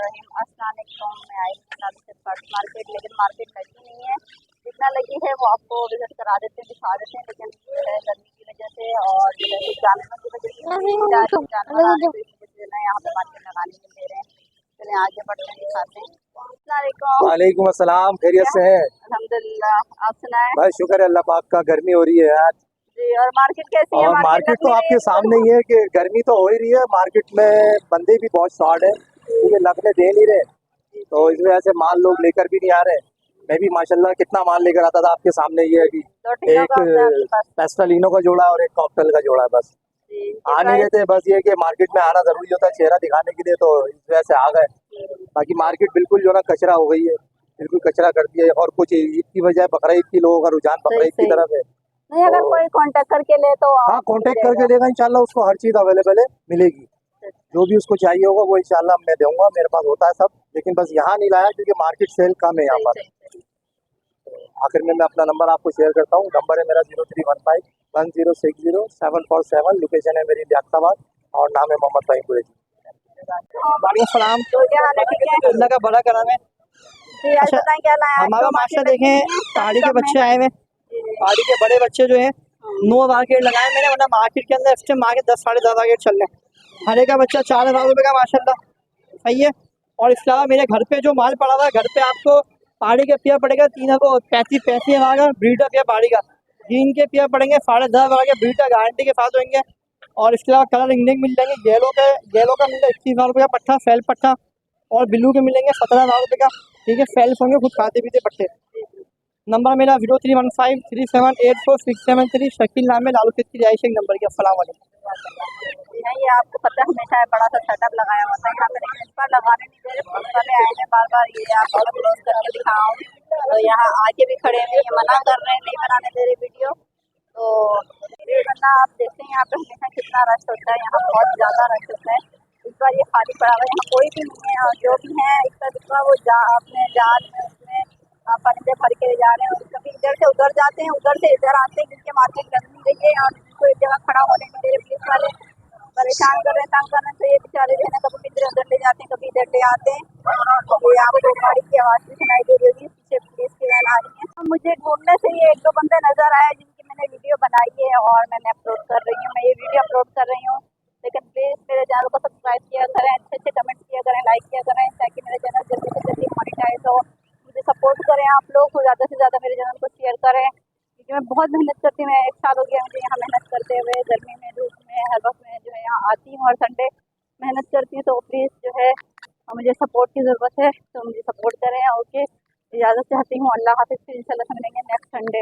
अस्सलाम वालेकुम। मैं आई हूँ मार्केट, लेकिन मार्केट लगी नहीं है। जितना लगी है वो आपको विजिट करा देते हैं, दिखा देते हैं, लेकिन गर्मी की वजह से और जो है जानवरों की वजह से जानवर आ रहे हैं, तो इस वजह से ना यहाँ पे मार्केट लगाने नहीं दे रहे हैं। चलिए आगे बढ़ते हैं, दिखाते हैं। अस्सलाम वालेकुम। वालेकुम अस्सलाम, खैरियत से हैं? अल्हम्दुलिल्लाह, आप सुनाएं। बस शुक्र है अल्लाह पाक का। गर्मी हो रही है यार। जी, और मार्केट कैसी है? और मार्केट लग तो नहीं रही आपके है सामने ही है कि गर्मी तो हो ही रही है। मार्केट में बंदे भी बहुत शॉर्ट है, क्योंकि लगने दे नहीं रहे, तो इस वजह से माल लोग लेकर भी नहीं आ रहे। मैं भी माशाल्लाह कितना माल लेकर आता था, आपके सामने ही है अभी। दो टिनों एक का होता है आपके पास? पेस्टलिनो का जोड़ा और एक कॉकटेल का जोड़ा है बस। जी, आ नहीं रहे थे, बस ये कि मार्केट में आना जरूरी होता है चेहरा दिखाने के लिए, तो इस वजह से आ गए। बाकी मार्केट बिल्कुल जो ना कचरा हो गई है, बिल्कुल कचरा कर दिया है। और कुछ ईद की वजह बकरा ईद की लोगों का रुझान बकरा ईद की तरफ है। नहीं, अगर कोई कांटेक्ट करके ले तो हाँ, कांटेक्ट करके लेगा इंशाल्लाह, उसको हर चीज़ अवेलेबल है, मिलेगी। जो भी उसको चाहिए होगा वो इंशाल्लाह मैं दूंगा, मेरे पास होता है सब। लेकिन बस यहाँ नहीं लाया क्योंकि मार्केट सेल कम है यहाँ पर। आखिर में मैं अपना नंबर आपको शेयर करता हूँ। नंबर है मेरा 031510607447। लोकेशन है मेरी लियाकताबाद और नाम है मोहम्मद भाई कुरैशी। वालेकुम सलाम। तो क्या हाल है? ठीक है अल्लाह का बड़ा करम है। जी, आज अच्छा, बताएं क्या लाया आज? हमारा तो माशा मार्केट लगी देखें, नहीं है, पहाड़ी के कम है। बच्चे आए हुए हैं। पहाड़ी के बड़े बच्चे जो है 9 मार्केट लगाए मैंने, वरना मार्केट के अंदर इस टाइम मार्केट 10 साढ़े 10 मार्केट चल रहे हैं। हरे का बच्चा 4,000 रुपये का माशाल्लाह सही है। और इसके अलावा मेरे घर पे जो माल पड़ा हुआ है, घर पे आपको पहाड़ी के पेयर पड़ेगा 35 हज़ार का, ब्रीडर पेयर पहाड़ी का। ग्रीन के पेयर पड़ेंगे 10,500 के, ब्रीडर गारंटी के साथ होंगे। और इसके अलावा कलर इंडियन मिल जाएंगे। येलो का मिल जाएगा 21,000 रुपये का पट्टा, फैल पट्टा। और ब्लू के मिलेंगे 17,000 रुपये का। ठीक है, फेल्स होंगे, खुद खाते पीते पट्टे। नंबर मेरा 0315378467 शकील नाम है, लालू फिर आयशा नंबर की। अस्सलाम वालेकुम। नहीं, ये आपको पता है हमेशा बड़ा सा सेटअप लगाया हुआ था यहाँ पे, लेकिन इस बार लगाने नहीं दे रहे। पुलिस वाले आए हैं बार बार, ये आपको क्लोज करके दिखाऊं तो यहाँ आके भी खड़े हैं, ये मना कर रहे हैं, नहीं बनाने दे रहे वीडियो। तो ये वरना आप देखते हैं यहाँ पे हमेशा कितना रश होता है, यहाँ बहुत ज़्यादा रश होता है। इस बार ये खाली पड़ा हुआ है, यहाँ कोई भी नहीं है। और जो भी है इसका दुआ वो अपने जाल में उसमें परिंदे भर के जा रहे हैं। और कभी इधर से उधर जाते हैं, उधर से इधर आते हैं, जिनके मार्केट लग नहीं रही है और जिनको एक जगह खड़ा होने नहीं दे रहे पुलिस वाले, परेशान कर रहे हैं, तंग कर रहे हैं। तो ये बेचारे जो है ना, कभी इधर उधर ले जाते हैं, कभी इधर ले आते हैं। ये आपको गाड़ी की आवाज़ भी सुनाई दे रही होगी, पीछे पुलिस की वैन आ रही है। तो मुझे ढूंढने से ये एक दो बंदे नजर आए जिनकी मैंने वीडियो बनाई है और मैंने अपलोड कर रही हूँ। मैं ये वीडियो अपलोड कर रही हूँ, लेकिन प्लीज़ मेरे चैनल को सब्सक्राइब किया करें, अच्छे अच्छे कमेंट्स किया करें, लाइक किया करें, ताकि मेरा चैनल जल्दी से जल्दी मोनेटाइज हो। मुझे सपोर्ट करें आप लोग, ज़्यादा से ज़्यादा मेरे चैनल को शेयर करें, क्योंकि मैं बहुत मेहनत करती हूँ। मैं 1 साल हो गया मुझे यहाँ मेहनत करते हुए, गर्मी में, धूप में, हर वक्त में जो है यहाँ आती हूँ और संडे मेहनत करती हूँ। तो प्लीज़ जो है मुझे सपोर्ट की ज़रूरत है, तो मुझे सपोर्ट करें। ओके, इजाज़त चाहती हूँ। अल्लाह हाफ़िज़, फिर इंशाल्लाह से मिलेंगे नेक्स्ट संडे।